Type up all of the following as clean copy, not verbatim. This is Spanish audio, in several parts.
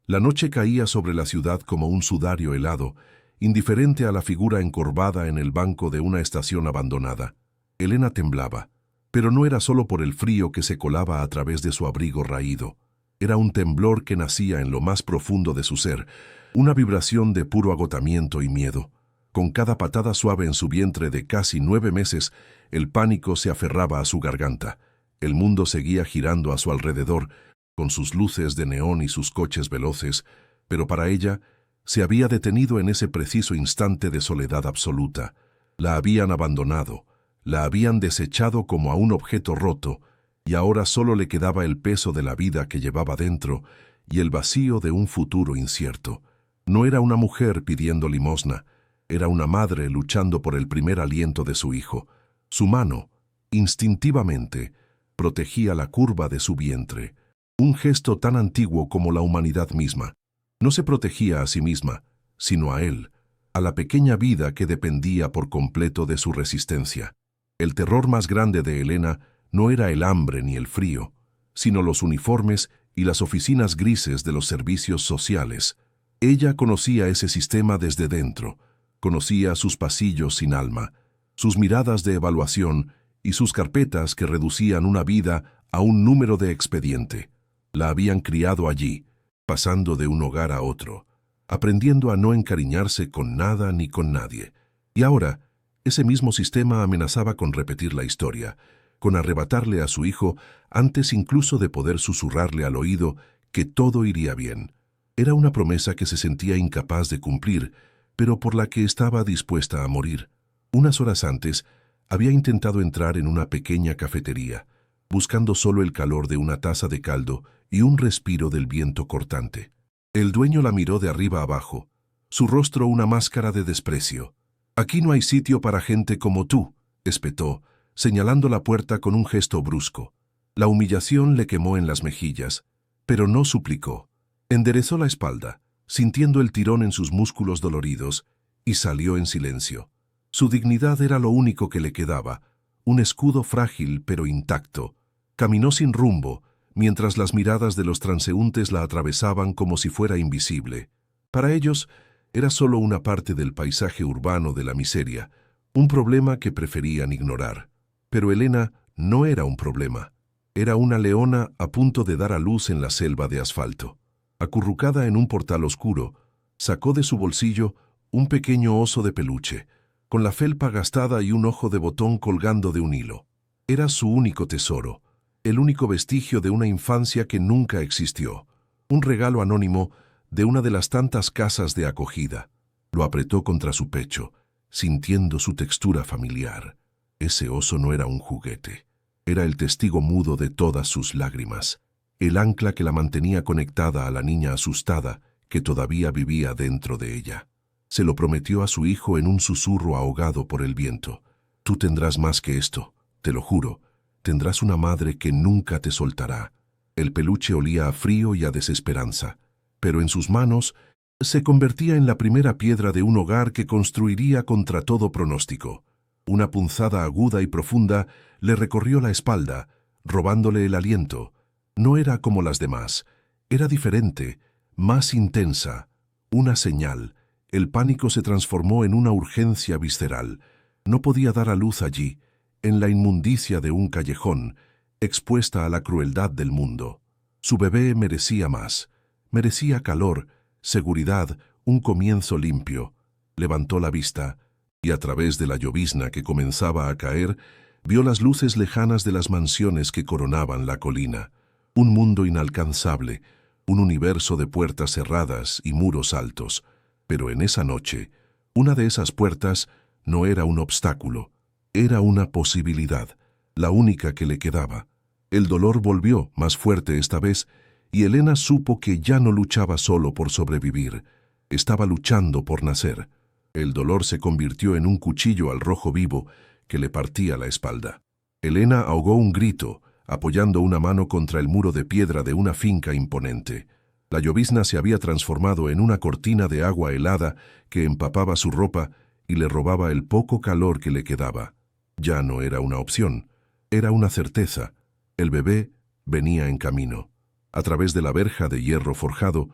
La noche caía sobre la ciudad como un sudario helado, indiferente a la figura encorvada en el banco de una estación abandonada. Elena temblaba, pero no era solo por el frío que se colaba a través de su abrigo raído. Era un temblor que nacía en lo más profundo de su ser, una vibración de puro agotamiento y miedo. Con cada patada suave en su vientre de casi 9 meses, el pánico se aferraba a su garganta. El mundo seguía girando a su alrededor, con sus luces de neón y sus coches veloces, pero para ella se había detenido en ese preciso instante de soledad absoluta. La habían abandonado, la habían desechado como a un objeto roto, y ahora solo le quedaba el peso de la vida que llevaba dentro y el vacío de un futuro incierto. No era una mujer pidiendo limosna, era una madre luchando por el primer aliento de su hijo. Su mano, instintivamente, protegía la curva de su vientre, un gesto tan antiguo como la humanidad misma. No se protegía a sí misma, sino a él, a la pequeña vida que dependía por completo de su resistencia. El terror más grande de Elena no era el hambre ni el frío, sino los uniformes y las oficinas grises de los servicios sociales. Ella conocía ese sistema desde dentro, conocía sus pasillos sin alma, sus miradas de evaluación y sus carpetas que reducían una vida a un número de expediente. La habían criado allí, pasando de un hogar a otro, aprendiendo a no encariñarse con nada ni con nadie. Y ahora, ese mismo sistema amenazaba con repetir la historia, con arrebatarle a su hijo antes incluso de poder susurrarle al oído que todo iría bien. Era una promesa que se sentía incapaz de cumplir, pero por la que estaba dispuesta a morir. Unas horas antes, había intentado entrar en una pequeña cafetería, buscando solo el calor de una taza de caldo y un respiro del viento cortante. El dueño la miró de arriba abajo, su rostro una máscara de desprecio. «Aquí no hay sitio para gente como tú», espetó, señalando la puerta con un gesto brusco. La humillación le quemó en las mejillas, pero no suplicó. Enderezó la espalda, sintiendo el tirón en sus músculos doloridos, y salió en silencio. Su dignidad era lo único que le quedaba, un escudo frágil pero intacto. Caminó sin rumbo, mientras las miradas de los transeúntes la atravesaban como si fuera invisible. Para ellos, era solo una parte del paisaje urbano de la miseria, un problema que preferían ignorar. Pero Elena no era un problema. Era una leona a punto de dar a luz en la selva de asfalto. Acurrucada en un portal oscuro, sacó de su bolsillo un pequeño oso de peluche, con la felpa gastada y un ojo de botón colgando de un hilo. Era su único tesoro, el único vestigio de una infancia que nunca existió, un regalo anónimo de una de las tantas casas de acogida. Lo apretó contra su pecho, sintiendo su textura familiar. Ese oso no era un juguete, era el testigo mudo de todas sus lágrimas, el ancla que la mantenía conectada a la niña asustada que todavía vivía dentro de ella. Se lo prometió a su hijo en un susurro ahogado por el viento. «Tú tendrás más que esto, te lo juro. Tendrás una madre que nunca te soltará». El peluche olía a frío y a desesperanza, pero en sus manos se convertía en la primera piedra de un hogar que construiría contra todo pronóstico. Una punzada aguda y profunda le recorrió la espalda, robándole el aliento. No era como las demás, era diferente, más intensa, una señal. El pánico se transformó en una urgencia visceral. No podía dar a luz allí, en la inmundicia de un callejón, expuesta a la crueldad del mundo. Su bebé merecía más, merecía calor, seguridad, un comienzo limpio. Levantó la vista, y a través de la llovizna que comenzaba a caer, vio las luces lejanas de las mansiones que coronaban la colina. Un mundo inalcanzable, un universo de puertas cerradas y muros altos. Pero en esa noche, una de esas puertas no era un obstáculo, era una posibilidad, la única que le quedaba. El dolor volvió, más fuerte esta vez, y Elena supo que ya no luchaba solo por sobrevivir, estaba luchando por nacer. El dolor se convirtió en un cuchillo al rojo vivo que le partía la espalda. Elena ahogó un grito, apoyando una mano contra el muro de piedra de una finca imponente. La llovizna se había transformado en una cortina de agua helada que empapaba su ropa y le robaba el poco calor que le quedaba. Ya no era una opción, era una certeza. El bebé venía en camino. A través de la verja de hierro forjado,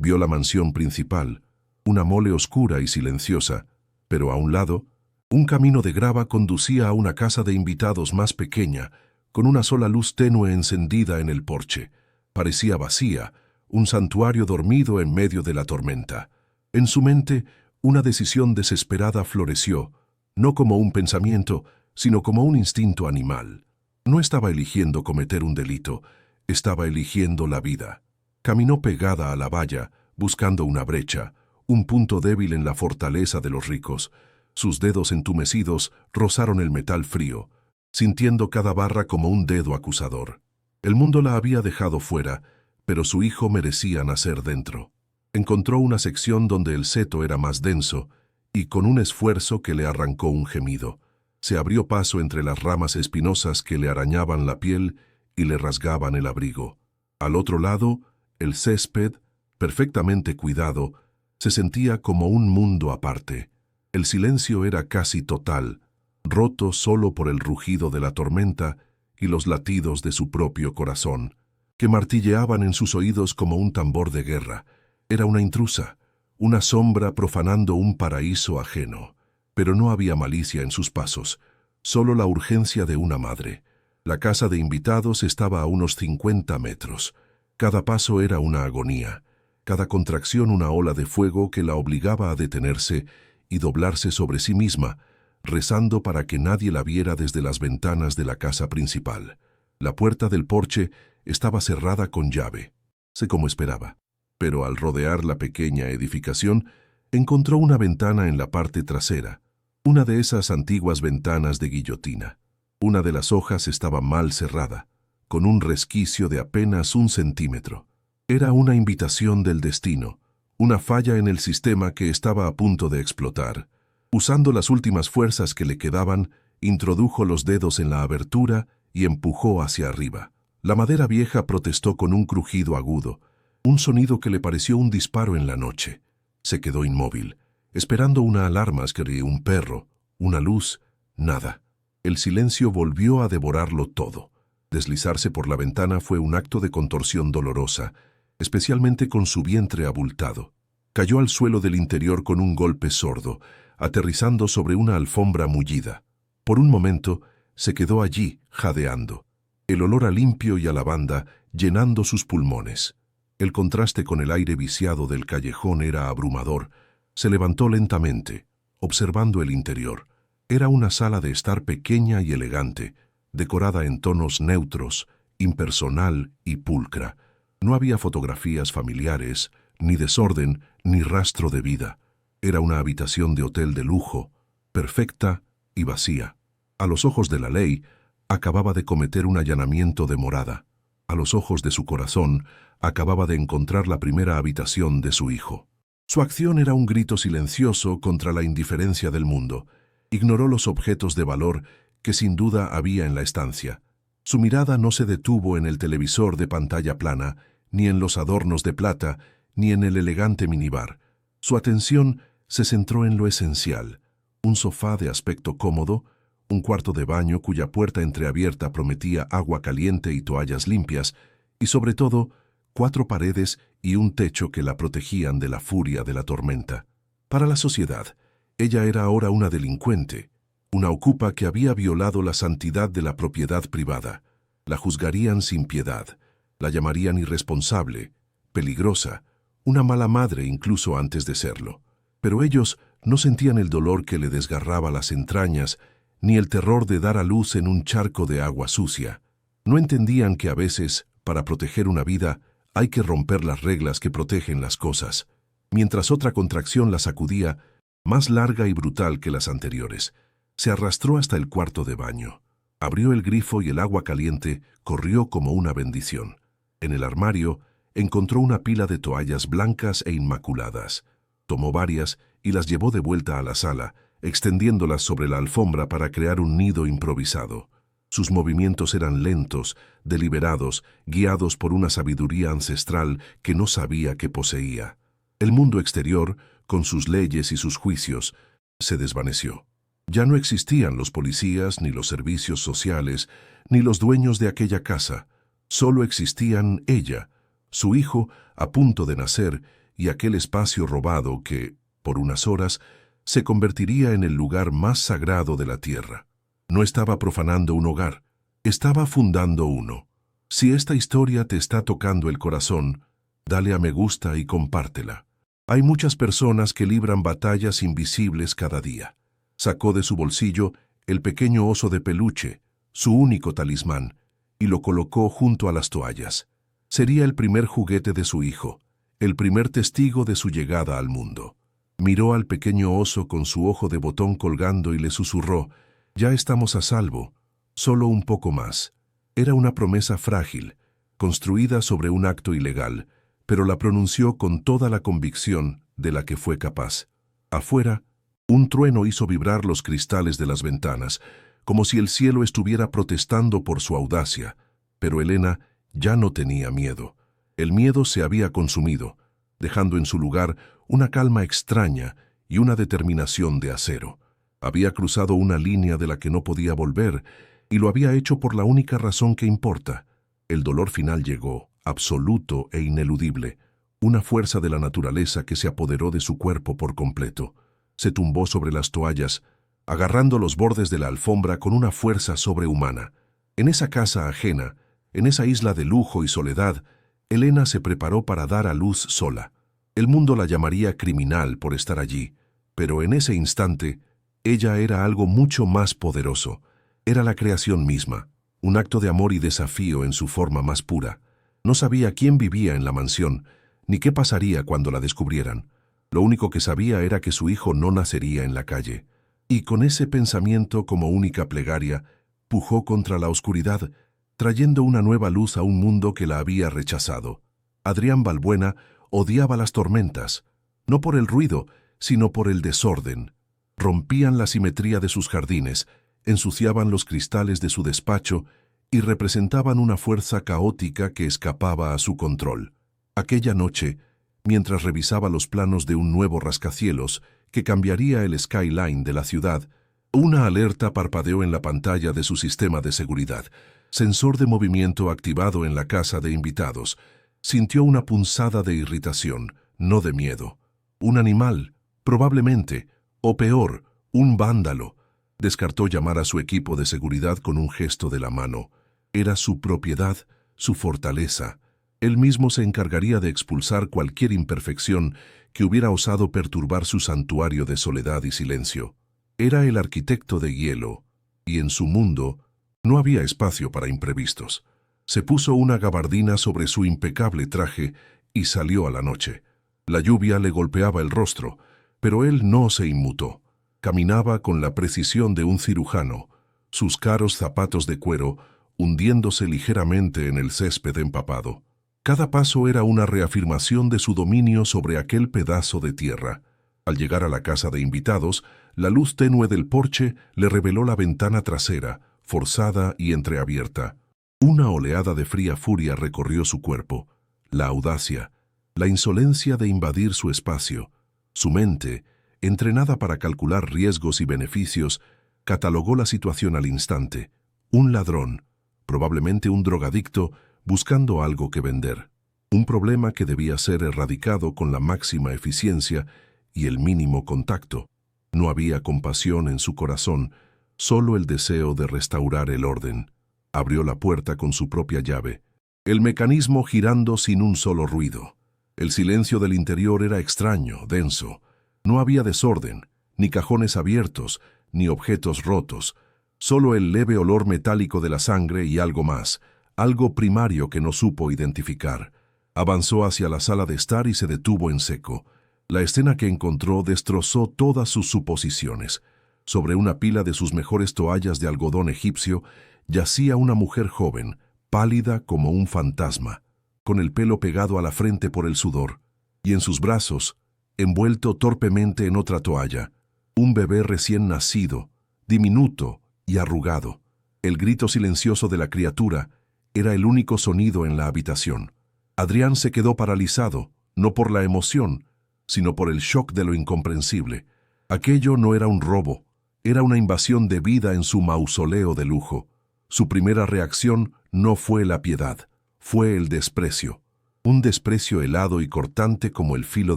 Vio la mansión principal, una mole oscura y silenciosa, pero a un lado, un camino de grava conducía a una casa de invitados más pequeña, con una sola luz tenue encendida en el porche. Parecía vacía, un santuario dormido en medio de la tormenta. En su mente, una decisión desesperada floreció, no como un pensamiento, sino como un instinto animal. No estaba eligiendo cometer un delito, estaba eligiendo la vida. Caminó pegada a la valla, buscando una brecha, un punto débil en la fortaleza de los ricos. Sus dedos entumecidos rozaron el metal frío, sintiendo cada barra como un dedo acusador. El mundo la había dejado fuera, pero su hijo merecía nacer dentro. Encontró una sección donde el seto era más denso, y con un esfuerzo que le arrancó un gemido, se abrió paso entre las ramas espinosas que le arañaban la piel y le rasgaban el abrigo. Al otro lado, el césped, perfectamente cuidado, se sentía como un mundo aparte. El silencio era casi total, roto solo por el rugido de la tormenta y los latidos de su propio corazón, que martilleaban en sus oídos como un tambor de guerra. Era una intrusa, una sombra profanando un paraíso ajeno. Pero no había malicia en sus pasos, solo la urgencia de una madre. La casa de invitados estaba a unos 50 metros. Cada paso era una agonía, cada contracción una ola de fuego que la obligaba a detenerse y doblarse sobre sí misma, rezando para que nadie la viera desde las ventanas de la casa principal. La puerta del porche estaba cerrada con llave. Sé como esperaba, pero al rodear la pequeña edificación, encontró una ventana en la parte trasera, una de esas antiguas ventanas de guillotina. Una de las hojas estaba mal cerrada, con un resquicio de apenas 1 centímetro. Era una invitación del destino, una falla en el sistema que estaba a punto de explotar. Usando las últimas fuerzas que le quedaban, introdujo los dedos en la abertura y empujó hacia arriba. La madera vieja protestó con un crujido agudo, un sonido que le pareció un disparo en la noche. Se quedó inmóvil, esperando una alarma, un perro, una luz, nada. El silencio volvió a devorarlo todo. Deslizarse por la ventana fue un acto de contorsión dolorosa, especialmente con su vientre abultado. Cayó al suelo del interior con un golpe sordo, aterrizando sobre una alfombra mullida. Por un momento, se quedó allí, jadeando, el olor a limpio y a lavanda llenando sus pulmones. El contraste con el aire viciado del callejón era abrumador. Se levantó lentamente, observando el interior. Era una sala de estar pequeña y elegante, decorada en tonos neutros, impersonal y pulcra. No había fotografías familiares, ni desorden, ni rastro de vida. Era una habitación de hotel de lujo, perfecta y vacía. A los ojos de la ley, acababa de cometer un allanamiento de morada. A los ojos de su corazón, acababa de encontrar la primera habitación de su hijo. Su acción era un grito silencioso contra la indiferencia del mundo. Ignoró los objetos de valor que sin duda había en la estancia. Su mirada no se detuvo en el televisor de pantalla plana, ni en los adornos de plata, ni en el elegante minibar. Su atención se centró en lo esencial: un sofá de aspecto cómodo, un cuarto de baño cuya puerta entreabierta prometía agua caliente y toallas limpias, y sobre todo, 4 paredes y un techo que la protegían de la furia de la tormenta. Para la sociedad, ella era ahora una delincuente, una ocupa que había violado la santidad de la propiedad privada. La juzgarían sin piedad, la llamarían irresponsable, peligrosa, una mala madre incluso antes de serlo. Pero ellos no sentían el dolor que le desgarraba las entrañas, ni el terror de dar a luz en un charco de agua sucia. No entendían que a veces, para proteger una vida, hay que romper las reglas que protegen las cosas. Mientras otra contracción la sacudía, más larga y brutal que las anteriores, se arrastró hasta el cuarto de baño. Abrió el grifo y el agua caliente corrió como una bendición. En el armario encontró una pila de toallas blancas e inmaculadas. Tomó varias y las llevó de vuelta a la sala, extendiéndolas sobre la alfombra para crear un nido improvisado. Sus movimientos eran lentos, deliberados, guiados por una sabiduría ancestral que no sabía que poseía. El mundo exterior, con sus leyes y sus juicios, se desvaneció. Ya no existían los policías, ni los servicios sociales, ni los dueños de aquella casa. Solo existían ella, su hijo a punto de nacer y aquel espacio robado que, por unas horas, se convertiría en el lugar más sagrado de la tierra. No estaba profanando un hogar, estaba fundando uno. Si esta historia te está tocando el corazón, dale a me gusta y compártela. Hay muchas personas que libran batallas invisibles cada día. Sacó de su bolsillo el pequeño oso de peluche, su único talismán, y lo colocó junto a las toallas. Sería el primer juguete de su hijo, el primer testigo de su llegada al mundo. Miró al pequeño oso con su ojo de botón colgando y le susurró: «Ya estamos a salvo, solo un poco más». Era una promesa frágil, construida sobre un acto ilegal, pero la pronunció con toda la convicción de la que fue capaz. Afuera, un trueno hizo vibrar los cristales de las ventanas, como si el cielo estuviera protestando por su audacia, pero Elena ya no tenía miedo. El miedo se había consumido, dejando en su lugar una calma extraña y una determinación de acero. Había cruzado una línea de la que no podía volver, y lo había hecho por la única razón que importa. El dolor final llegó, absoluto e ineludible, una fuerza de la naturaleza que se apoderó de su cuerpo por completo. Se tumbó sobre las toallas, agarrando los bordes de la alfombra con una fuerza sobrehumana. En esa casa ajena, en esa isla de lujo y soledad, Elena se preparó para dar a luz sola. El mundo la llamaría criminal por estar allí, pero en ese instante, ella era algo mucho más poderoso. Era la creación misma, un acto de amor y desafío en su forma más pura. No sabía quién vivía en la mansión, ni qué pasaría cuando la descubrieran. Lo único que sabía era que su hijo no nacería en la calle. Y con ese pensamiento como única plegaria, pujó contra la oscuridad, trayendo una nueva luz a un mundo que la había rechazado. Adrián Balbuena odiaba las tormentas, no por el ruido, sino por el desorden. Rompían la simetría de sus jardines, ensuciaban los cristales de su despacho y representaban una fuerza caótica que escapaba a su control. Aquella noche, mientras revisaba los planos de un nuevo rascacielos que cambiaría el skyline de la ciudad, una alerta parpadeó en la pantalla de su sistema de seguridad. Sensor de movimiento activado en la casa de invitados. Sintió una punzada de irritación, no de miedo. Un animal, probablemente, o peor, un vándalo. Descartó llamar a su equipo de seguridad con un gesto de la mano. Era su propiedad, su fortaleza. Él mismo se encargaría de expulsar cualquier imperfección que hubiera osado perturbar su santuario de soledad y silencio. Era el arquitecto de hielo, y en su mundo no había espacio para imprevistos. Se puso una gabardina sobre su impecable traje y salió a la noche. La lluvia le golpeaba el rostro, pero él no se inmutó. Caminaba con la precisión de un cirujano, sus caros zapatos de cuero hundiéndose ligeramente en el césped empapado. Cada paso era una reafirmación de su dominio sobre aquel pedazo de tierra. Al llegar a la casa de invitados, la luz tenue del porche le reveló la ventana trasera, forzada y entreabierta. Una oleada de fría furia recorrió su cuerpo. La audacia, la insolencia de invadir su espacio. Su mente, entrenada para calcular riesgos y beneficios, catalogó la situación al instante. Un ladrón, probablemente un drogadicto, buscando algo que vender. Un problema que debía ser erradicado con la máxima eficiencia y el mínimo contacto. No había compasión en su corazón, solo el deseo de restaurar el orden. Abrió la puerta con su propia llave, el mecanismo girando sin un solo ruido. El silencio del interior era extraño, denso. No había desorden, ni cajones abiertos, ni objetos rotos, solo el leve olor metálico de la sangre y algo más, algo primario que no supo identificar. Avanzó hacia la sala de estar y se detuvo en seco. La escena que encontró destrozó todas sus suposiciones. Sobre una pila de sus mejores toallas de algodón egipcio yacía una mujer joven, pálida como un fantasma, con el pelo pegado a la frente por el sudor, y en sus brazos, envuelto torpemente en otra toalla, un bebé recién nacido, diminuto y arrugado. El grito silencioso de la criatura era el único sonido en la habitación. Adrián se quedó paralizado, no por la emoción, sino por el shock de lo incomprensible. Aquello no era un robo, era una invasión de vida en su mausoleo de lujo. Su primera reacción no fue la piedad, fue el desprecio. Un desprecio helado y cortante como el filo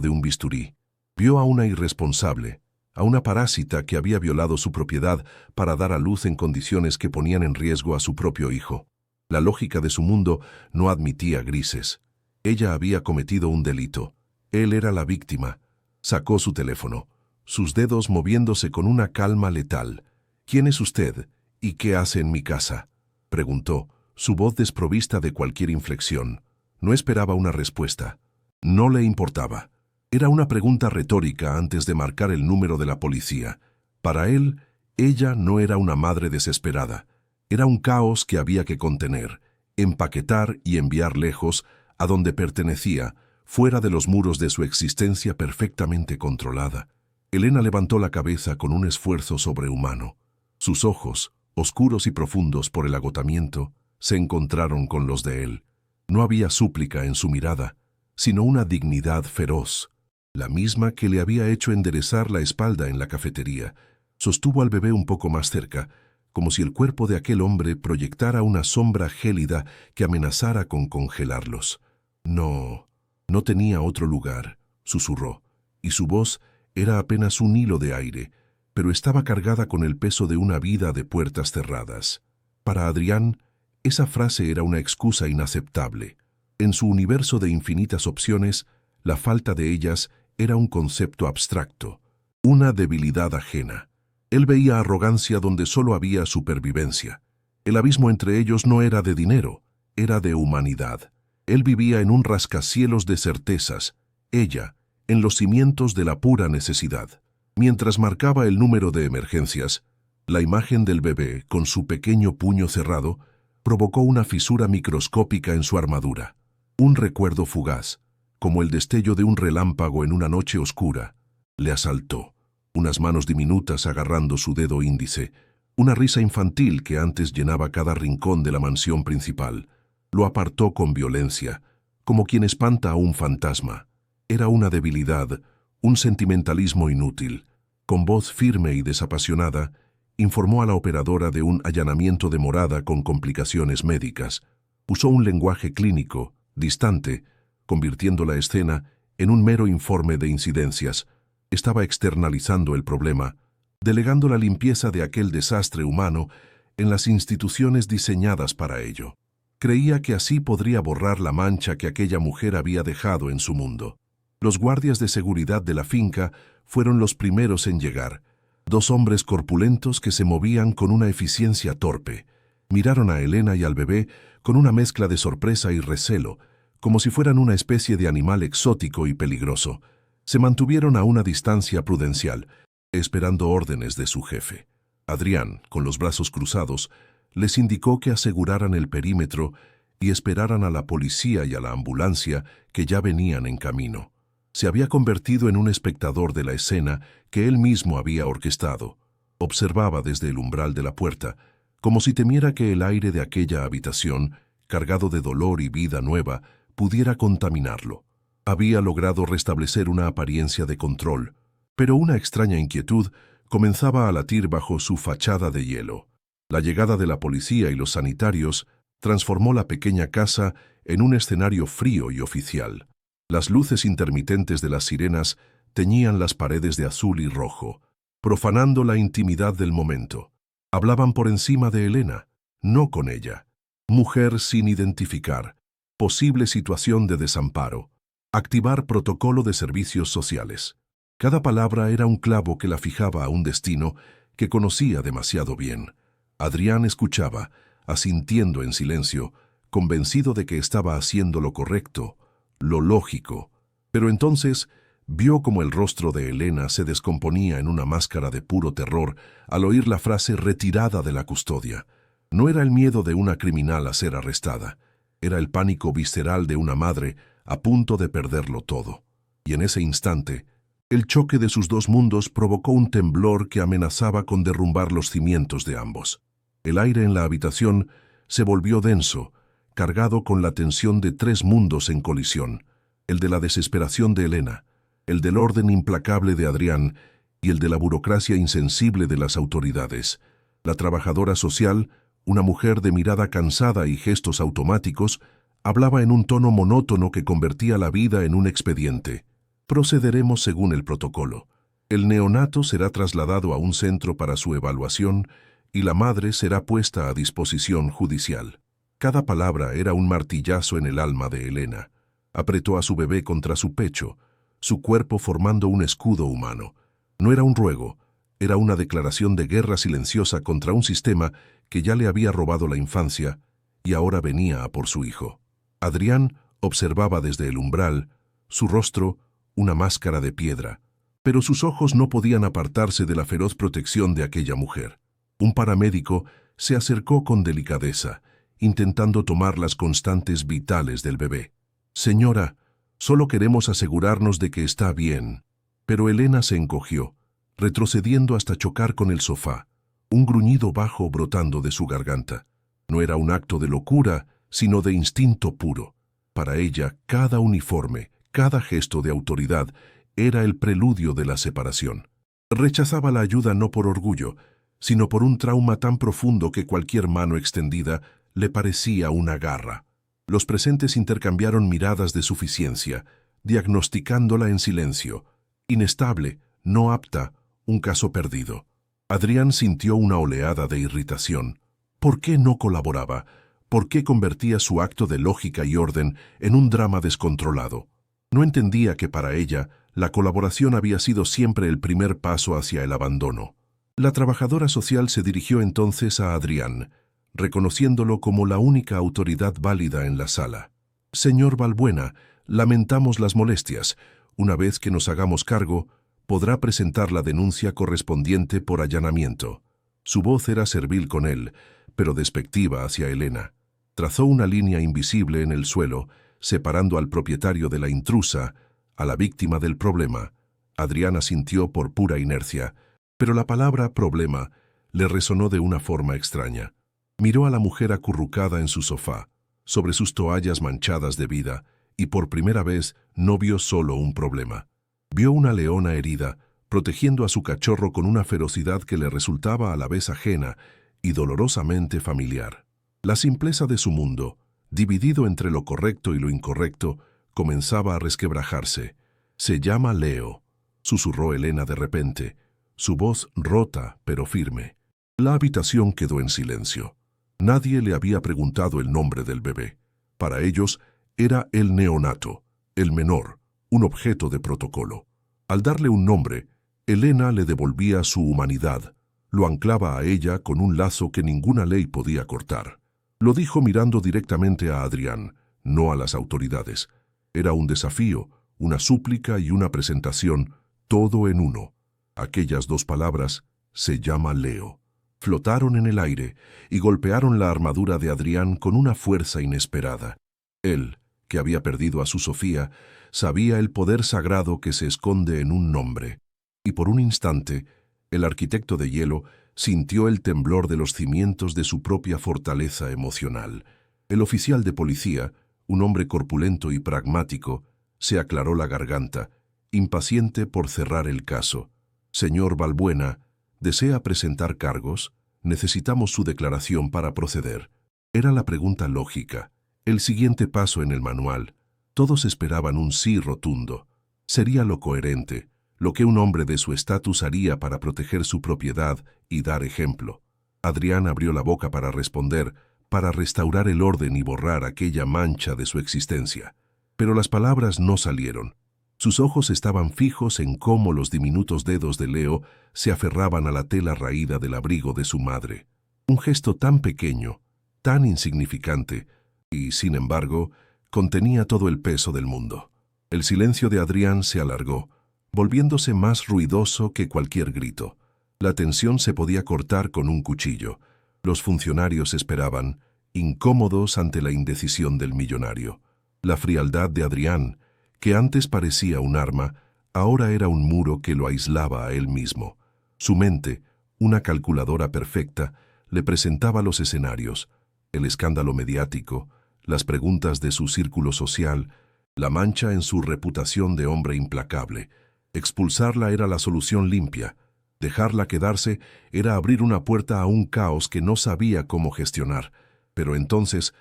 de un bisturí. Vio a una irresponsable, a una parásita que había violado su propiedad para dar a luz en condiciones que ponían en riesgo a su propio hijo. La lógica de su mundo no admitía grises. Ella había cometido un delito. Él era la víctima. Sacó su teléfono, sus dedos moviéndose con una calma letal. «¿Quién es usted? ¿Y qué hace en mi casa?», preguntó, su voz desprovista de cualquier inflexión. No esperaba una respuesta. No le importaba. Era una pregunta retórica antes de marcar el número de la policía. Para él, ella no era una madre desesperada. Era un caos que había que contener, empaquetar y enviar lejos, a donde pertenecía, fuera de los muros de su existencia perfectamente controlada. Elena levantó la cabeza con un esfuerzo sobrehumano. Sus ojos, oscuros y profundos por el agotamiento, se encontraron con los de él. No había súplica en su mirada, sino una dignidad feroz, la misma que le había hecho enderezar la espalda en la cafetería. Sostuvo al bebé un poco más cerca, como si el cuerpo de aquel hombre proyectara una sombra gélida que amenazara con congelarlos. «No, no tenía otro lugar», susurró, y su voz era apenas un hilo de aire, pero estaba cargada con el peso de una vida de puertas cerradas. Para Adrián, esa frase era una excusa inaceptable. En su universo de infinitas opciones, la falta de ellas era un concepto abstracto, una debilidad ajena. Él veía arrogancia donde solo había supervivencia. El abismo entre ellos no era de dinero, era de humanidad. Él vivía en un rascacielos de certezas, ella, en los cimientos de la pura necesidad. Mientras marcaba el número de emergencias, la imagen del bebé, con su pequeño puño cerrado, provocó una fisura microscópica en su armadura. Un recuerdo fugaz, como el destello de un relámpago en una noche oscura, le asaltó. Unas manos diminutas agarrando su dedo índice, una risa infantil que antes llenaba cada rincón de la mansión principal. Lo apartó con violencia, como quien espanta a un fantasma. Era una debilidad, un sentimentalismo inútil. Con voz firme y desapasionada, informó a la operadora de un allanamiento de morada con complicaciones médicas. Usó un lenguaje clínico, distante, convirtiendo la escena en un mero informe de incidencias. Estaba externalizando el problema, delegando la limpieza de aquel desastre humano en las instituciones diseñadas para ello. Creía que así podría borrar la mancha que aquella mujer había dejado en su mundo. Los guardias de seguridad de la finca fueron los primeros en llegar. 2 hombres corpulentos que se movían con una eficiencia torpe. Miraron a Elena y al bebé con una mezcla de sorpresa y recelo, como si fueran una especie de animal exótico y peligroso. Se mantuvieron a una distancia prudencial, esperando órdenes de su jefe. Adrián, con los brazos cruzados, les indicó que aseguraran el perímetro y esperaran a la policía y a la ambulancia que ya venían en camino. Se había convertido en un espectador de la escena que él mismo había orquestado. Observaba desde el umbral de la puerta, como si temiera que el aire de aquella habitación, cargado de dolor y vida nueva, pudiera contaminarlo. Había logrado restablecer una apariencia de control, pero una extraña inquietud comenzaba a latir bajo su fachada de hielo. La llegada de la policía y los sanitarios transformó la pequeña casa en un escenario frío y oficial. Las luces intermitentes de las sirenas teñían las paredes de azul y rojo, profanando la intimidad del momento. Hablaban por encima de Elena, no con ella. Mujer sin identificar, posible situación de desamparo, activar protocolo de servicios sociales. Cada palabra era un clavo que la fijaba a un destino que conocía demasiado bien. Adrián escuchaba, asintiendo en silencio, convencido de que estaba haciendo lo correcto, lo lógico. Pero entonces vio como el rostro de Elena se descomponía en una máscara de puro terror al oír la frase retirada de la custodia. No era el miedo de una criminal a ser arrestada, era el pánico visceral de una madre a punto de perderlo todo. Y en ese instante, el choque de sus 2 mundos provocó un temblor que amenazaba con derrumbar los cimientos de ambos. El aire en la habitación se volvió denso, cargado con la tensión de 3 mundos en colisión, el de la desesperación de Elena, el del orden implacable de Adrián y el de la burocracia insensible de las autoridades. La trabajadora social, una mujer de mirada cansada y gestos automáticos, Hablaba en un tono monótono que convertía la vida en un expediente. Procederemos según el protocolo. El neonato será trasladado a un centro para su evaluación y la madre será puesta a disposición judicial. Cada palabra era un martillazo en el alma de Elena. Apretó a su bebé contra su pecho, su cuerpo formando un escudo humano. No era un ruego, era una declaración de guerra silenciosa contra un sistema que ya le había robado la infancia y ahora venía a por su hijo. Adrián observaba desde el umbral, su rostro una máscara de piedra, pero sus ojos no podían apartarse de la feroz protección de aquella mujer. Un paramédico se acercó con delicadeza, intentando tomar las constantes vitales del bebé. «Señora, solo queremos asegurarnos de que está bien». Pero Elena se encogió, retrocediendo hasta chocar con el sofá, un gruñido bajo brotando de su garganta. No era un acto de locura, sino de instinto puro. Para ella, cada uniforme, cada gesto de autoridad, era el preludio de la separación. Rechazaba la ayuda no por orgullo, sino por un trauma tan profundo que cualquier mano extendida le parecía una garra. Los presentes intercambiaron miradas de suficiencia, diagnosticándola en silencio. Inestable, no apta, un caso perdido. Adrián sintió una oleada de irritación. ¿Por qué no colaboraba? ¿Por qué convertía su acto de lógica y orden en un drama descontrolado? No entendía que para ella la colaboración había sido siempre el primer paso hacia el abandono. La trabajadora social se dirigió entonces a Adrián, reconociéndolo como la única autoridad válida en la sala. «Señor Balbuena, lamentamos las molestias. Una vez que nos hagamos cargo, podrá presentar la denuncia correspondiente por allanamiento». Su voz era servil con él, pero despectiva hacia Elena. Trazó una línea invisible en el suelo, separando al propietario de la intrusa, a la víctima del problema. Adrián asintió por pura inercia, pero la palabra problema le resonó de una forma extraña. Miró a la mujer acurrucada en su sofá, sobre sus toallas manchadas de vida, y por primera vez no vio solo un problema. Vio una leona herida, protegiendo a su cachorro con una ferocidad que le resultaba a la vez ajena y dolorosamente familiar. La simpleza de su mundo, dividido entre lo correcto y lo incorrecto, comenzaba a resquebrajarse. «Se llama Leo», susurró Elena de repente, su voz rota pero firme. La habitación quedó en silencio. Nadie le había preguntado el nombre del bebé. Para ellos era el neonato, el menor, un objeto de protocolo. Al darle un nombre, Elena le devolvía su humanidad, lo anclaba a ella con un lazo que ninguna ley podía cortar. Lo dijo mirando directamente a Adrián, no a las autoridades. Era un desafío, una súplica y una presentación, todo en uno. Aquellas dos palabras, «se llama Leo», flotaron en el aire y golpearon la armadura de Adrián con una fuerza inesperada. Él, que había perdido a su Sofía, sabía el poder sagrado que se esconde en un nombre. Y por un instante, el arquitecto de hielo sintió el temblor de los cimientos de su propia fortaleza emocional. El oficial de policía, un hombre corpulento y pragmático, se aclaró la garganta, impaciente por cerrar el caso. «Señor Balbuena, ¿desea presentar cargos? Necesitamos su declaración para proceder». Era la pregunta lógica, el siguiente paso en el manual. Todos esperaban un sí rotundo. Sería lo coherente, lo que un hombre de su estatus haría para proteger su propiedad y dar ejemplo. Adrián abrió la boca para responder, para restaurar el orden y borrar aquella mancha de su existencia. Pero las palabras no salieron. Sus ojos estaban fijos en cómo los diminutos dedos de Leo se aferraban a la tela raída del abrigo de su madre. Un gesto tan pequeño, tan insignificante, y, sin embargo, contenía todo el peso del mundo. El silencio de Adrián se alargó, volviéndose más ruidoso que cualquier grito. La tensión se podía cortar con un cuchillo. Los funcionarios esperaban, incómodos ante la indecisión del millonario. La frialdad de Adrián, que antes parecía un arma, ahora era un muro que lo aislaba a él mismo. Su mente, una calculadora perfecta, le presentaba los escenarios, el escándalo mediático, las preguntas de su círculo social, la mancha en su reputación de hombre implacable. Expulsarla era la solución limpia. Dejarla quedarse era abrir una puerta a un caos que no sabía cómo gestionar. Pero entonces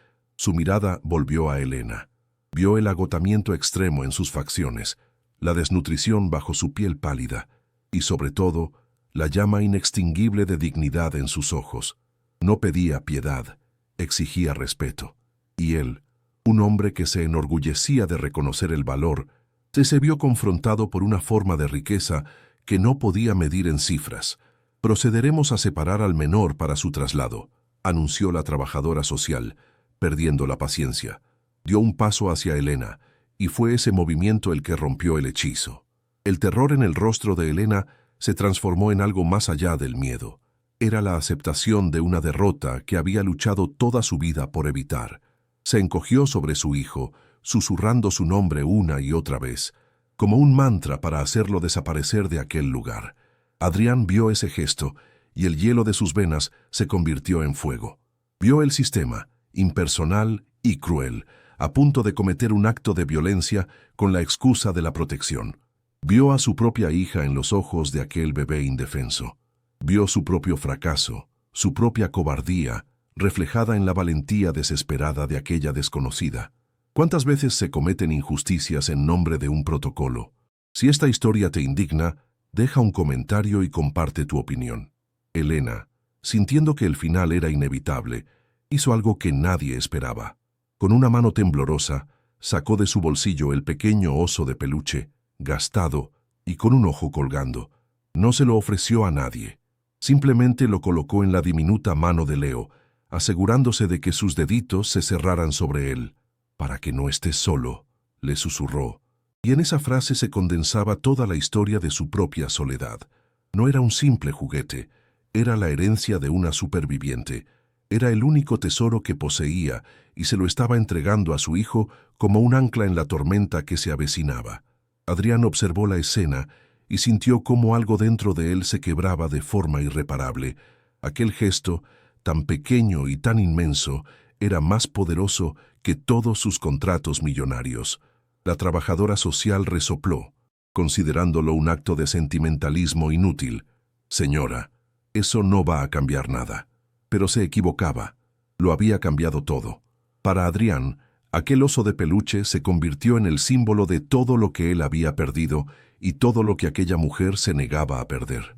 Su mirada volvió a Elena. Vio el agotamiento extremo en sus facciones, la desnutrición bajo su piel pálida y, sobre todo, la llama inextinguible de dignidad en sus ojos. No pedía piedad, exigía respeto. Y él, un hombre que se enorgullecía de reconocer el valor, se vio confrontado por una forma de riqueza que no podía medir en cifras. «Procederemos a separar al menor para su traslado», anunció la trabajadora social, perdiendo la paciencia. Dio un paso hacia Elena, y fue ese movimiento el que rompió el hechizo. El terror en el rostro de Elena se transformó en algo más allá del miedo. Era la aceptación de una derrota que había luchado toda su vida por evitar. Se encogió sobre su hijo, susurrando su nombre una y otra vez, como un mantra para hacerlo desaparecer de aquel lugar. Adrián vio ese gesto, y el hielo de sus venas se convirtió en fuego. Vio el sistema, impersonal y cruel, a punto de cometer un acto de violencia con la excusa de la protección. Vio a su propia hija en los ojos de aquel bebé indefenso. Vio su propio fracaso, su propia cobardía, reflejada en la valentía desesperada de aquella desconocida. ¿Cuántas veces se cometen injusticias en nombre de un protocolo? Si esta historia te indigna, deja un comentario y comparte tu opinión. Elena, sintiendo que el final era inevitable, hizo algo que nadie esperaba. Con una mano temblorosa, sacó de su bolsillo el pequeño oso de peluche, gastado y con un ojo colgando. No se lo ofreció a nadie. Simplemente lo colocó en la diminuta mano de Leo, asegurándose de que sus deditos se cerraran sobre él. «Para que no estés solo», le susurró. Y en esa frase se condensaba toda la historia de su propia soledad. No era un simple juguete, era la herencia de una superviviente. Era el único tesoro que poseía y se lo estaba entregando a su hijo como un ancla en la tormenta que se avecinaba. Adrián observó la escena y sintió cómo algo dentro de él se quebraba de forma irreparable. Aquel gesto, tan pequeño y tan inmenso, era más poderoso que todos sus contratos millonarios. La trabajadora social resopló, considerándolo un acto de sentimentalismo inútil. «Señora, eso no va a cambiar nada». Pero se equivocaba. Lo había cambiado todo. Para Adrián, aquel oso de peluche se convirtió en el símbolo de todo lo que él había perdido y todo lo que aquella mujer se negaba a perder.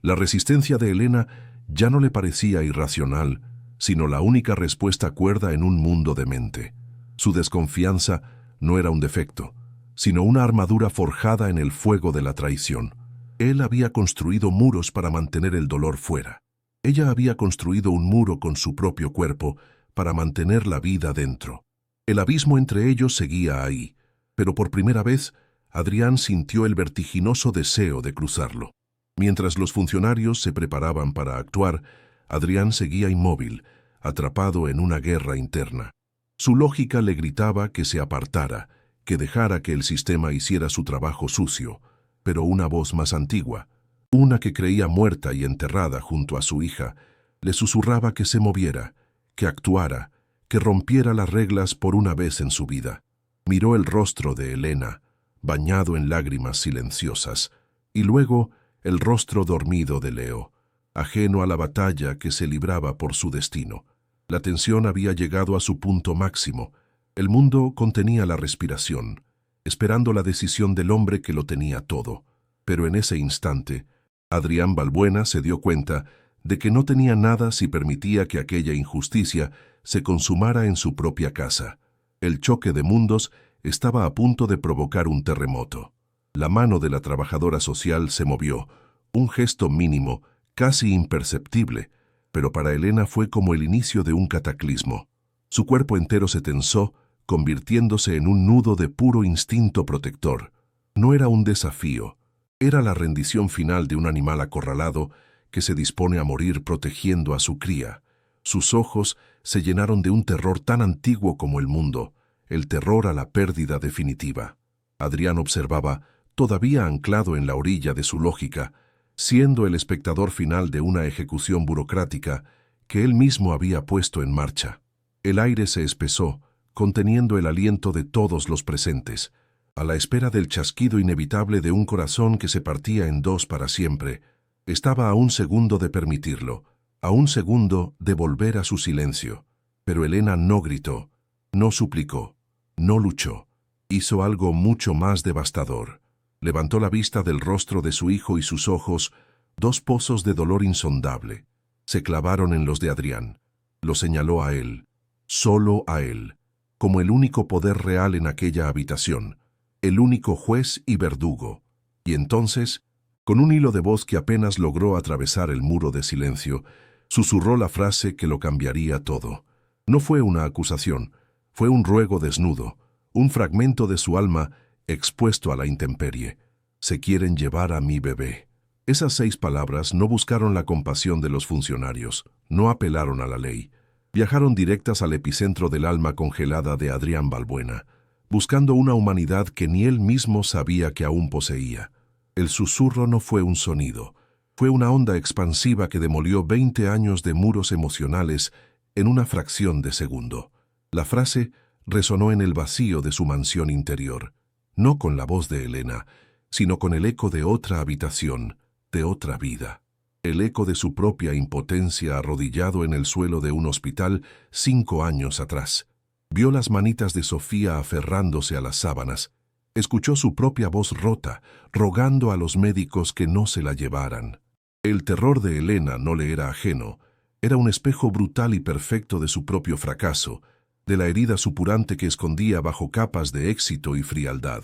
La resistencia de Elena ya no le parecía irracional, sino la única respuesta cuerda en un mundo demente. Su desconfianza no era un defecto, sino una armadura forjada en el fuego de la traición. Él había construido muros para mantener el dolor fuera. Ella había construido un muro con su propio cuerpo para mantener la vida dentro. El abismo entre ellos seguía ahí, pero por primera vez Adrián sintió el vertiginoso deseo de cruzarlo. Mientras los funcionarios se preparaban para actuar, Adrián seguía inmóvil, atrapado en una guerra interna. Su lógica le gritaba que se apartara, que dejara que el sistema hiciera su trabajo sucio, pero una voz más antigua, una que creía muerta y enterrada junto a su hija, le susurraba que se moviera, que actuara, que rompiera las reglas por una vez en su vida. Miró el rostro de Elena, bañado en lágrimas silenciosas, y luego el rostro dormido de Leo, ajeno a la batalla que se libraba por su destino. La tensión había llegado a su punto máximo. El mundo contenía la respiración, esperando la decisión del hombre que lo tenía todo. Pero en ese instante, Adrián Balbuena se dio cuenta de que no tenía nada si permitía que aquella injusticia se consumara en su propia casa. El choque de mundos estaba a punto de provocar un terremoto. La mano de la trabajadora social se movió, un gesto mínimo, casi imperceptible, pero para Elena fue como el inicio de un cataclismo. Su cuerpo entero se tensó, convirtiéndose en un nudo de puro instinto protector. No era un desafío, era la rendición final de un animal acorralado que se dispone a morir protegiendo a su cría. Sus ojos se llenaron de un terror tan antiguo como el mundo, el terror a la pérdida definitiva. Adrián observaba, todavía anclado en la orilla de su lógica, siendo el espectador final de una ejecución burocrática que él mismo había puesto en marcha. El aire se espesó, conteniendo el aliento de todos los presentes, a la espera del chasquido inevitable de un corazón que se partía en dos para siempre. Estaba a un segundo de permitirlo, a un segundo de volver a su silencio. Pero Elena no gritó, No suplicó, no luchó. Hizo algo mucho más devastador. Levantó la vista del rostro de su hijo y sus ojos, dos pozos de dolor insondable, se clavaron en los de Adrián. Lo señaló a él, solo a él, como el único poder real en aquella habitación, el único juez y verdugo. Y entonces, con un hilo de voz que apenas logró atravesar el muro de silencio, susurró la frase que lo cambiaría todo. No fue una acusación, fue un ruego desnudo, un fragmento de su alma expuesto a la intemperie. Se quieren llevar a mi bebé. Esas 6 palabras no buscaron la compasión de los funcionarios, no apelaron a la ley. Viajaron directas al epicentro del alma congelada de Adrián Balbuena, buscando una humanidad que ni él mismo sabía que aún poseía. El susurro no fue un sonido, fue una onda expansiva que demolió 20 años de muros emocionales en una fracción de segundo. La frase resonó en el vacío de su mansión interior, no con la voz de Elena, sino con el eco de otra habitación, de otra vida. El eco de su propia impotencia arrodillado en el suelo de un hospital 5 años atrás. Vio las manitas de Sofía aferrándose a las sábanas. Escuchó su propia voz rota, rogando a los médicos que no se la llevaran. El terror de Elena no le era ajeno. Era un espejo brutal y perfecto de su propio fracaso, de la herida supurante que escondía bajo capas de éxito y frialdad.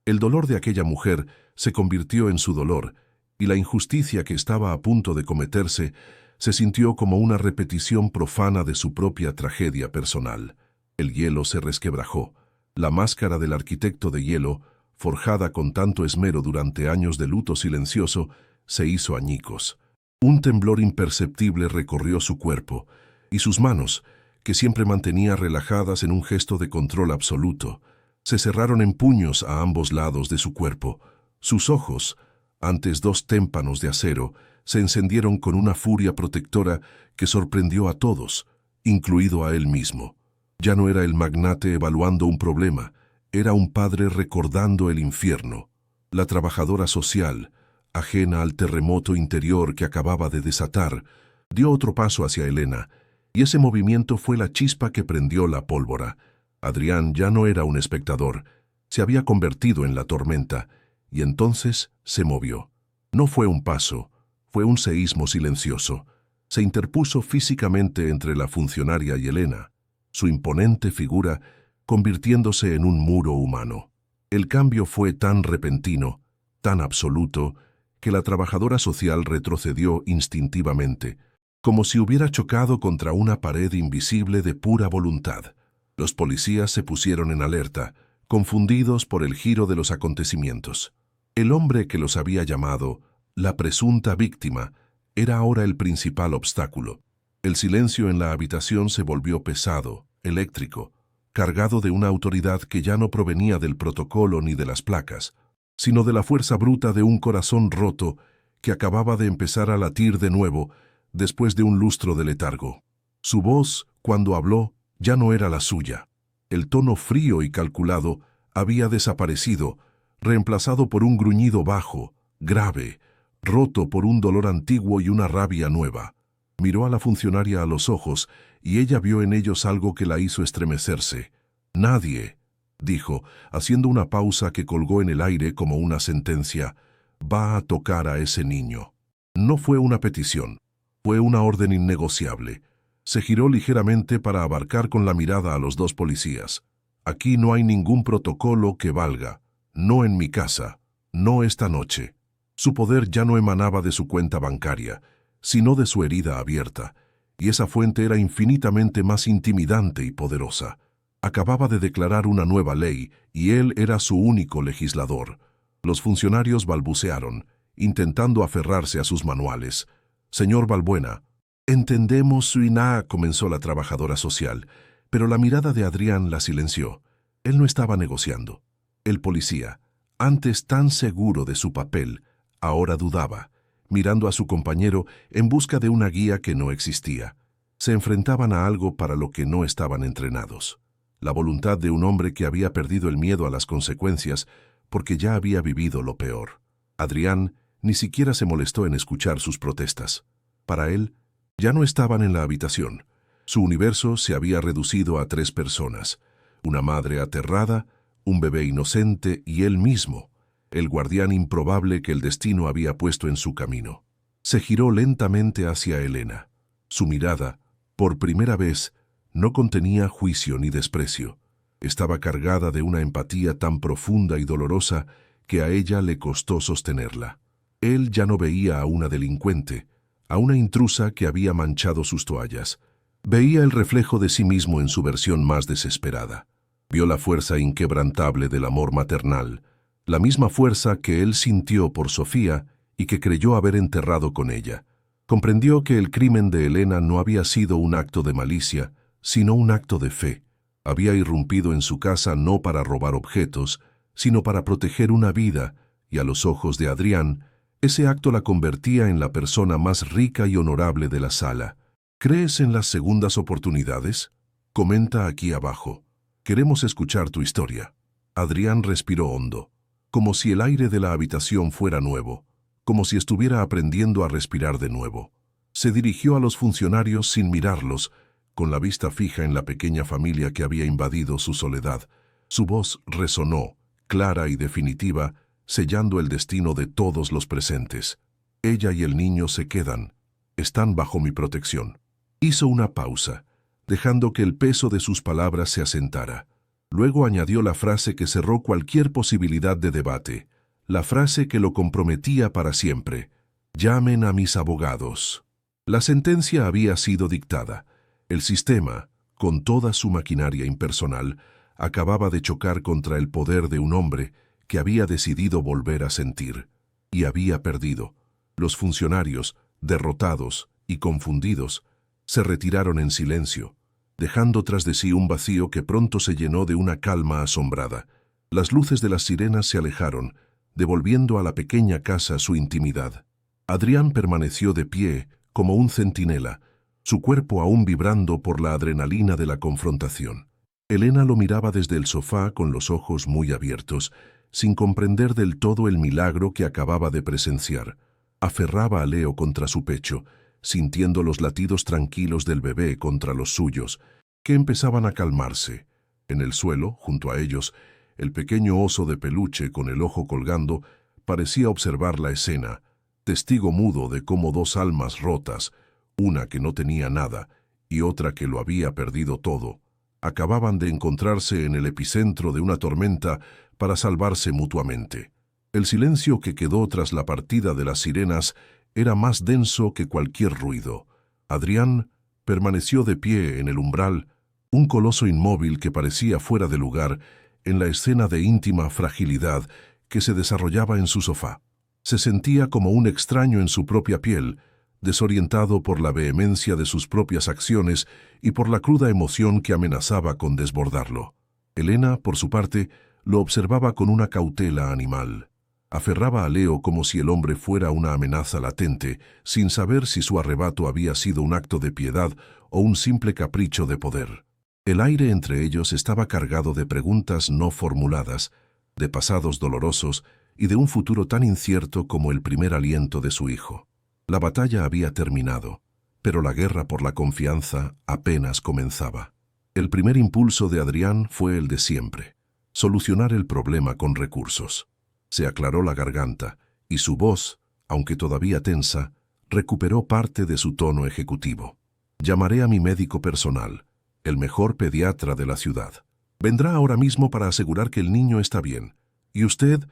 El dolor de aquella mujer se convirtió en su dolor, y la injusticia que estaba a punto de cometerse se sintió como una repetición profana de su propia tragedia personal. El hielo se resquebrajó. La máscara del arquitecto de hielo, forjada con tanto esmero durante años de luto silencioso, se hizo añicos. Un temblor imperceptible recorrió su cuerpo, y sus manos, que siempre mantenía relajadas en un gesto de control absoluto, se cerraron en puños a ambos lados de su cuerpo. Sus ojos, antes 2 témpanos de acero, se encendieron con una furia protectora que sorprendió a todos, incluido a él mismo. Ya no era el magnate evaluando un problema, era un padre recordando el infierno. La trabajadora social, ajena al terremoto interior que acababa de desatar, dio otro paso hacia Elena, y ese movimiento fue la chispa que prendió la pólvora. Adrián ya no era un espectador, se había convertido en la tormenta, y entonces se movió. No fue un paso, fue un seísmo silencioso. Se interpuso físicamente entre la funcionaria y Elena, su imponente figura convirtiéndose en un muro humano. El cambio fue tan repentino, tan absoluto, que la trabajadora social retrocedió instintivamente, como si hubiera chocado contra una pared invisible de pura voluntad. Los policías se pusieron en alerta, confundidos por el giro de los acontecimientos. El hombre que los había llamado, la presunta víctima, era ahora el principal obstáculo. El silencio en la habitación se volvió pesado, eléctrico, cargado de una autoridad que ya no provenía del protocolo ni de las placas, sino de la fuerza bruta de un corazón roto que acababa de empezar a latir de nuevo después de un lustro de letargo. Su voz, cuando habló, ya no era la suya. El tono frío y calculado había desaparecido, reemplazado por un gruñido bajo, grave, roto por un dolor antiguo y una rabia nueva. Miró a la funcionaria a los ojos y ella vio en ellos algo que la hizo estremecerse. «Nadie», dijo, haciendo una pausa que colgó en el aire como una sentencia, «va a tocar a ese niño». No fue una petición, fue una orden innegociable. Se giró ligeramente para abarcar con la mirada a los 2 policías. «Aquí no hay ningún protocolo que valga. No en mi casa. No esta noche». Su poder ya no emanaba de su cuenta bancaria, sino de su herida abierta, y esa fuente era infinitamente más intimidante y poderosa. Acababa de declarar una nueva ley, y él era su único legislador. Los funcionarios balbucearon, intentando aferrarse a sus manuales. «Señor Balbuena». «Entendemos su iná», comenzó la trabajadora social, pero la mirada de Adrián la silenció. Él no estaba negociando. El policía, antes tan seguro de su papel, ahora dudaba, mirando a su compañero en busca de una guía que no existía. Se enfrentaban a algo para lo que no estaban entrenados. La voluntad de un hombre que había perdido el miedo a las consecuencias porque ya había vivido lo peor. Adrián ni siquiera se molestó en escuchar sus protestas. Para él, ya no estaban en la habitación. Su universo se había reducido a 3 personas. Una madre aterrada, un bebé inocente y él mismo, el guardián improbable que el destino había puesto en su camino. Se giró lentamente hacia Elena. Su mirada, por primera vez, no contenía juicio ni desprecio. Estaba cargada de una empatía tan profunda y dolorosa que a ella le costó sostenerla. Él ya no veía a una delincuente, a una intrusa que había manchado sus toallas. Veía el reflejo de sí mismo en su versión más desesperada. Vio la fuerza inquebrantable del amor maternal, la misma fuerza que él sintió por Sofía y que creyó haber enterrado con ella. Comprendió que el crimen de Elena no había sido un acto de malicia, sino un acto de fe. Había irrumpido en su casa no para robar objetos, sino para proteger una vida, y a los ojos de Adrián, ese acto la convertía en la persona más rica y honorable de la sala. ¿Crees en las segundas oportunidades? Comenta aquí abajo. Queremos escuchar tu historia. Adrián respiró hondo, como si el aire de la habitación fuera nuevo, como si estuviera aprendiendo a respirar de nuevo. Se dirigió a los funcionarios sin mirarlos, con la vista fija en la pequeña familia que había invadido su soledad. Su voz resonó, clara y definitiva, sellando el destino de todos los presentes. Ella y el niño se quedan. Están bajo mi protección. Hizo una pausa, dejando que el peso de sus palabras se asentara. Luego añadió la frase que cerró cualquier posibilidad de debate, la frase que lo comprometía para siempre. Llamen a mis abogados. La sentencia había sido dictada. El sistema, con toda su maquinaria impersonal, acababa de chocar contra el poder de un hombre que había decidido volver a sentir. Y había perdido. Los funcionarios, derrotados y confundidos, se retiraron en silencio, dejando tras de sí un vacío que pronto se llenó de una calma asombrada. Las luces de las sirenas se alejaron, devolviendo a la pequeña casa su intimidad. Adrián permaneció de pie, como un centinela, su cuerpo aún vibrando por la adrenalina de la confrontación. Elena lo miraba desde el sofá con los ojos muy abiertos, sin comprender del todo el milagro que acababa de presenciar. Aferraba a Leo contra su pecho, sintiendo los latidos tranquilos del bebé contra los suyos, que empezaban a calmarse. En el suelo, junto a ellos, el pequeño oso de peluche con el ojo colgando parecía observar la escena, testigo mudo de cómo dos almas rotas, una que no tenía nada y otra que lo había perdido todo, acababan de encontrarse en el epicentro de una tormenta para salvarse mutuamente. El silencio que quedó tras la partida de las sirenas era más denso que cualquier ruido. Adrián permaneció de pie en el umbral, un coloso inmóvil que parecía fuera de lugar en la escena de íntima fragilidad que se desarrollaba en su sofá. Se sentía como un extraño en su propia piel, desorientado por la vehemencia de sus propias acciones y por la cruda emoción que amenazaba con desbordarlo. Elena, por su parte, lo observaba con una cautela animal. Aferraba a Leo como si el hombre fuera una amenaza latente, sin saber si su arrebato había sido un acto de piedad o un simple capricho de poder. El aire entre ellos estaba cargado de preguntas no formuladas, de pasados dolorosos y de un futuro tan incierto como el primer aliento de su hijo. La batalla había terminado, pero la guerra por la confianza apenas comenzaba. El primer impulso de Adrián fue el de siempre: solucionar el problema con recursos. Se aclaró la garganta, y su voz, aunque todavía tensa, recuperó parte de su tono ejecutivo. Llamaré a mi médico personal, el mejor pediatra de la ciudad. Vendrá ahora mismo para asegurar que el niño está bien. Y usted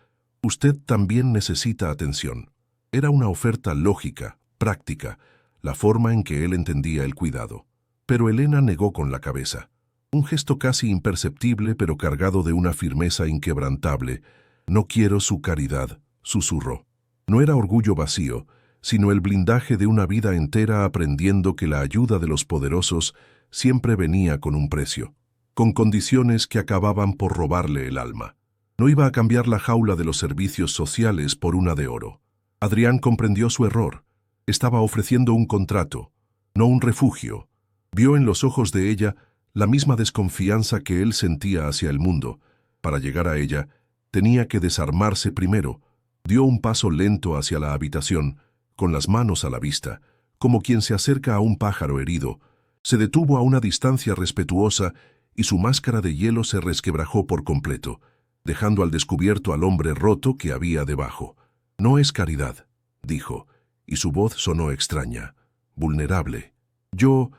también necesita atención. Era una oferta lógica, práctica, la forma en que él entendía el cuidado. Pero Elena negó con la cabeza. Un gesto casi imperceptible pero cargado de una firmeza inquebrantable. No quiero su caridad, susurró. No era orgullo vacío, sino el blindaje de una vida entera aprendiendo que la ayuda de los poderosos siempre venía con un precio, con condiciones que acababan por robarle el alma. No iba a cambiar la jaula de los servicios sociales por una de oro. Adrián comprendió su error. Estaba ofreciendo un contrato, no un refugio. Vio en los ojos de ella la misma desconfianza que él sentía hacia el mundo. Para llegar a ella, tenía que desarmarse primero. Dio un paso lento hacia la habitación, con las manos a la vista, como quien se acerca a un pájaro herido. Se detuvo a una distancia respetuosa y su máscara de hielo se resquebrajó por completo, dejando al descubierto al hombre roto que había debajo. «No es caridad», dijo, y su voz sonó extraña, vulnerable. Yo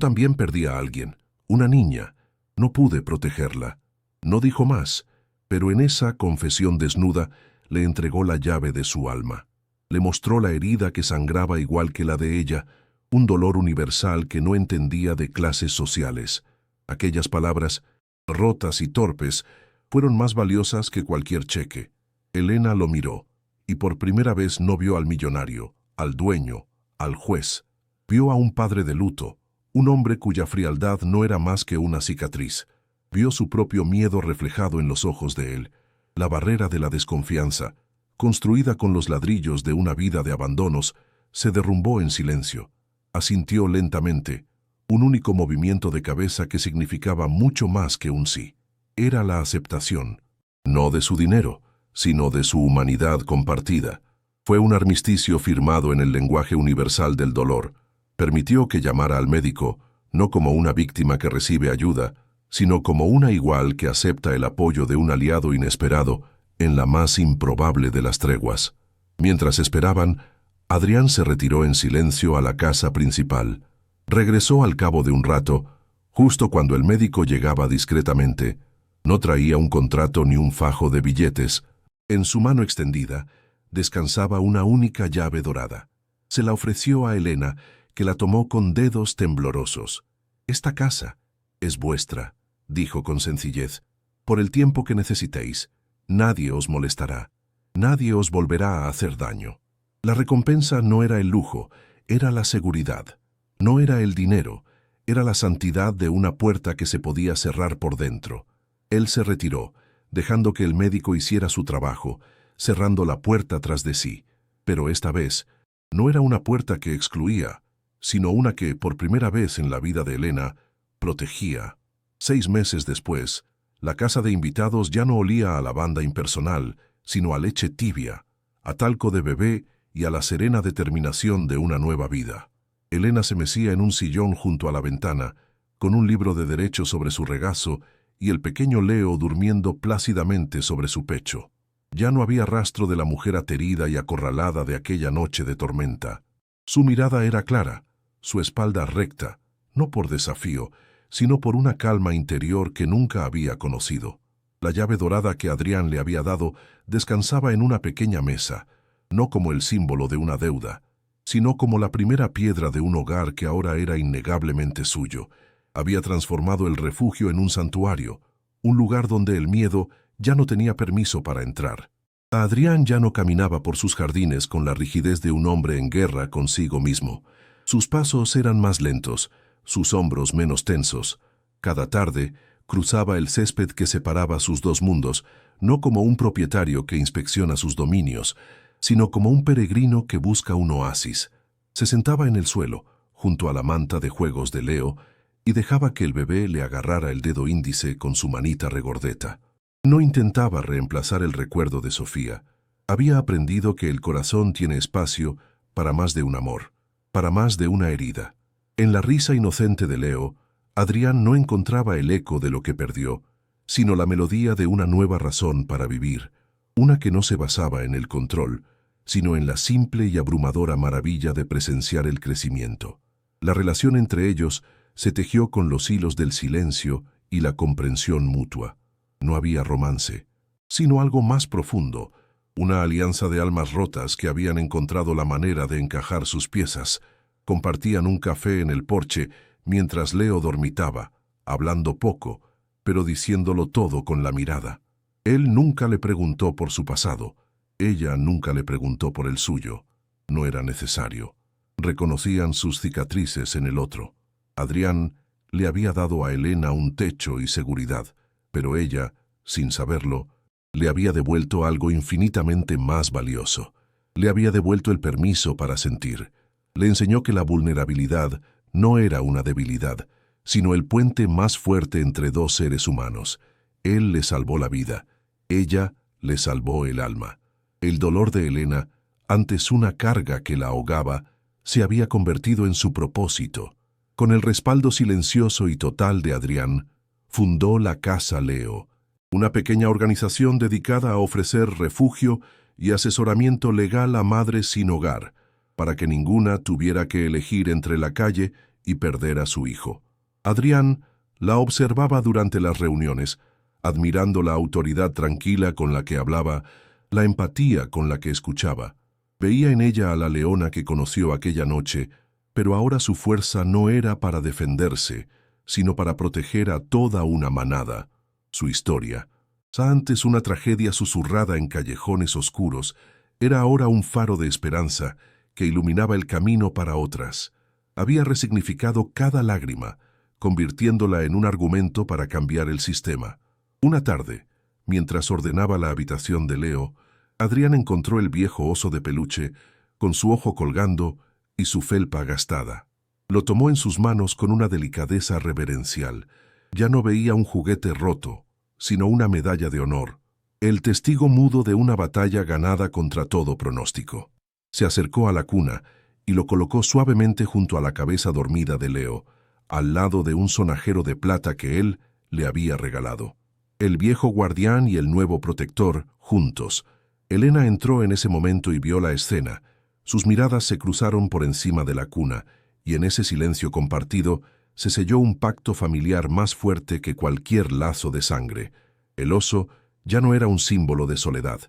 también perdí a alguien, una niña. No pude protegerla». No dijo más, pero en esa confesión desnuda le entregó la llave de su alma. Le mostró la herida que sangraba igual que la de ella, un dolor universal que no entendía de clases sociales. Aquellas palabras, rotas y torpes, fueron más valiosas que cualquier cheque. Elena lo miró, y por primera vez no vio al millonario, al dueño, al juez. Vio a un padre de luto, un hombre cuya frialdad no era más que una cicatriz. Vio su propio miedo reflejado en los ojos de él, la barrera de la desconfianza, construida con los ladrillos de una vida de abandonos, se derrumbó en silencio. Asintió lentamente, un único movimiento de cabeza que significaba mucho más que un sí. Era la aceptación, no de su dinero, sino de su humanidad compartida. Fue un armisticio firmado en el lenguaje universal del dolor. Permitió que llamara al médico, no como una víctima que recibe ayuda, sino como una igual que acepta el apoyo de un aliado inesperado en la más improbable de las treguas. Mientras esperaban, Adrián se retiró en silencio a la casa principal. Regresó al cabo de un rato, justo cuando el médico llegaba discretamente. No traía un contrato ni un fajo de billetes. En su mano extendida descansaba una única llave dorada. Se la ofreció a Elena, que la tomó con dedos temblorosos. «Esta casa es vuestra», dijo con sencillez. «Por el tiempo que necesitéis. Nadie os molestará. Nadie os volverá a hacer daño». La recompensa no era el lujo, era la seguridad. No era el dinero, era la santidad de una puerta que se podía cerrar por dentro. Él se retiró, dejando que el médico hiciera su trabajo, cerrando la puerta tras de sí. Pero esta vez, no era una puerta que excluía, sino una que, por primera vez en la vida de Elena, protegía. 6 meses después, la casa de invitados ya no olía a lavanda impersonal, sino a leche tibia, a talco de bebé y a la serena determinación de una nueva vida. Elena se mecía en un sillón junto a la ventana, con un libro de derecho sobre su regazo y el pequeño Leo durmiendo plácidamente sobre su pecho. Ya no había rastro de la mujer aterida y acorralada de aquella noche de tormenta. Su mirada era clara, su espalda recta, no por desafío, sino por una calma interior que nunca había conocido. La llave dorada que Adrián le había dado descansaba en una pequeña mesa, no como el símbolo de una deuda, sino como la primera piedra de un hogar que ahora era innegablemente suyo. Había transformado el refugio en un santuario, un lugar donde el miedo ya no tenía permiso para entrar. Adrián ya no caminaba por sus jardines con la rigidez de un hombre en guerra consigo mismo. Sus pasos eran más lentos, sus hombros menos tensos. Cada tarde cruzaba el césped que separaba sus dos mundos, no como un propietario que inspecciona sus dominios, sino como un peregrino que busca un oasis. Se sentaba en el suelo, junto a la manta de juegos de Leo, y dejaba que el bebé le agarrara el dedo índice con su manita regordeta. No intentaba reemplazar el recuerdo de Sofía. Había aprendido que el corazón tiene espacio para más de un amor, para más de una herida. En la risa inocente de Leo, Adrián no encontraba el eco de lo que perdió, sino la melodía de una nueva razón para vivir, una que no se basaba en el control, sino en la simple y abrumadora maravilla de presenciar el crecimiento. La relación entre ellos se tejió con los hilos del silencio y la comprensión mutua. No había romance, sino algo más profundo, una alianza de almas rotas que habían encontrado la manera de encajar sus piezas. Compartían un café en el porche mientras Leo dormitaba, hablando poco, pero diciéndolo todo con la mirada. Él nunca le preguntó por su pasado, ella nunca le preguntó por el suyo. No era necesario. Reconocían sus cicatrices en el otro. Adrián le había dado a Elena un techo y seguridad, pero ella, sin saberlo, le había devuelto algo infinitamente más valioso. Le había devuelto el permiso para sentir. Le enseñó que la vulnerabilidad no era una debilidad, sino el puente más fuerte entre dos seres humanos. Él le salvó la vida, ella le salvó el alma. El dolor de Elena, antes una carga que la ahogaba, se había convertido en su propósito. Con el respaldo silencioso y total de Adrián, fundó la Casa Leo, una pequeña organización dedicada a ofrecer refugio y asesoramiento legal a madres sin hogar, para que ninguna tuviera que elegir entre la calle y perder a su hijo. Adrián la observaba durante las reuniones, admirando la autoridad tranquila con la que hablaba, la empatía con la que escuchaba. Veía en ella a la leona que conoció aquella noche, pero ahora su fuerza no era para defenderse, sino para proteger a toda una manada. Su historia, antes una tragedia susurrada en callejones oscuros, era ahora un faro de esperanza que iluminaba el camino para otras. Había resignificado cada lágrima, convirtiéndola en un argumento para cambiar el sistema. Una tarde, mientras ordenaba la habitación de Leo, Adrián encontró el viejo oso de peluche, con su ojo colgando y su felpa gastada. Lo tomó en sus manos con una delicadeza reverencial. Ya no veía un juguete roto, sino una medalla de honor, el testigo mudo de una batalla ganada contra todo pronóstico. Se acercó a la cuna y lo colocó suavemente junto a la cabeza dormida de Leo, al lado de un sonajero de plata que él le había regalado. El viejo guardián y el nuevo protector, juntos. Elena entró en ese momento y vio la escena. Sus miradas se cruzaron por encima de la cuna, y en ese silencio compartido se selló un pacto familiar más fuerte que cualquier lazo de sangre. El oso ya no era un símbolo de soledad,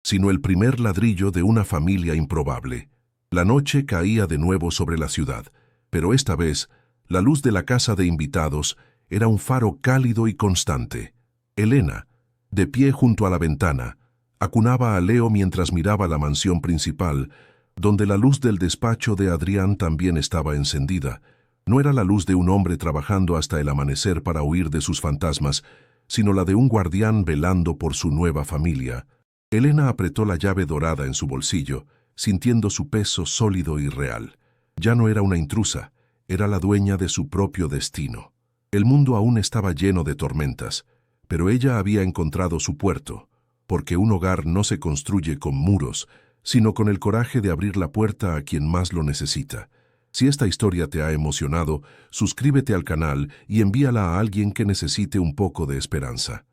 sino el primer ladrillo de una familia improbable. La noche caía de nuevo sobre la ciudad, pero esta vez la luz de la casa de invitados era un faro cálido y constante. Elena, de pie junto a la ventana, acunaba a Leo mientras miraba la mansión principal, donde la luz del despacho de Adrián también estaba encendida. No era la luz de un hombre trabajando hasta el amanecer para huir de sus fantasmas, sino la de un guardián velando por su nueva familia. Elena apretó la llave dorada en su bolsillo, sintiendo su peso sólido y real. Ya no era una intrusa, era la dueña de su propio destino. El mundo aún estaba lleno de tormentas, pero ella había encontrado su puerto, porque un hogar no se construye con muros, sino con el coraje de abrir la puerta a quien más lo necesita. Si esta historia te ha emocionado, suscríbete al canal y envíala a alguien que necesite un poco de esperanza.